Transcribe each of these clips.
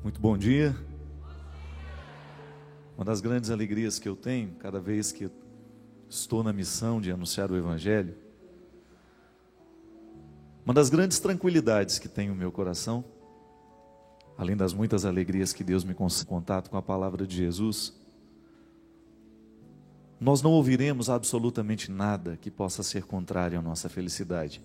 Muito bom dia. Uma das grandes alegrias que eu tenho, cada vez que eu estou na missão de anunciar o Evangelho, uma das grandes tranquilidades que tenho no meu coração, além das muitas alegrias que Deus me concede em contato com a palavra de Jesus, nós não ouviremos absolutamente nada que possa ser contrário à nossa felicidade.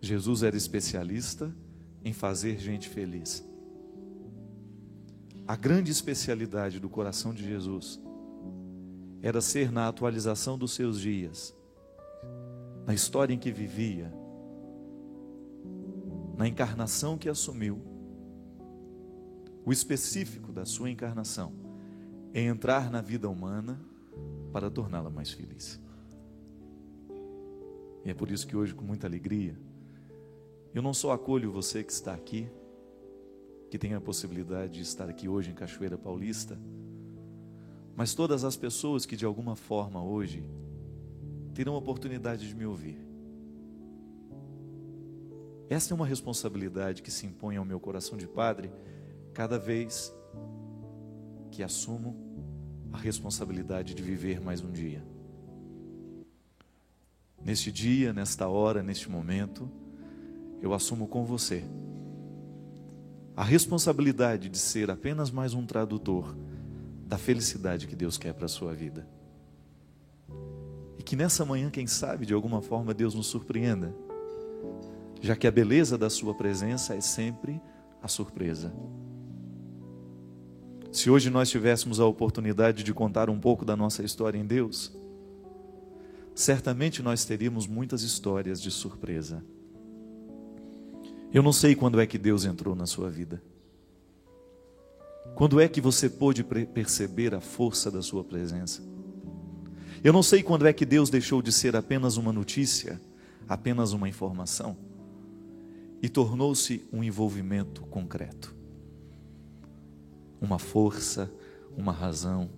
Jesus era especialista em fazer gente feliz. A grande especialidade do coração de Jesus era ser, na atualização dos seus dias, na história em que vivia, na encarnação que assumiu, o específico da sua encarnação é entrar na vida humana para torná-la mais feliz. E é por isso que hoje, com muita alegria, eu não só acolho você que está aqui, que tem a possibilidade de estar aqui hoje em Cachoeira Paulista, mas todas as pessoas que de alguma forma hoje terão a oportunidade de me ouvir. Essa é uma responsabilidade que se impõe ao meu coração de padre cada vez que assumo a responsabilidade de viver mais um dia. Neste dia, nesta hora, neste momento, eu assumo com você a responsabilidade de ser apenas mais um tradutor da felicidade que Deus quer para a sua vida. E que nessa manhã, quem sabe, de alguma forma Deus nos surpreenda, já que a beleza da sua presença é sempre a surpresa. Se hoje nós tivéssemos a oportunidade de contar um pouco da nossa história em Deus, certamente nós teríamos muitas histórias de surpresa. Eu não sei quando é que Deus entrou na sua vida. Quando é que você pôde perceber a força da sua presença? Eu não sei quando é que Deus deixou de ser apenas uma notícia, apenas uma informação, e tornou-se um envolvimento concreto. Uma força, uma razão,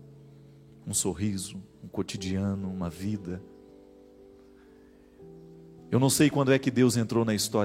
um sorriso, um cotidiano, uma vida. Eu não sei quando é que Deus entrou na história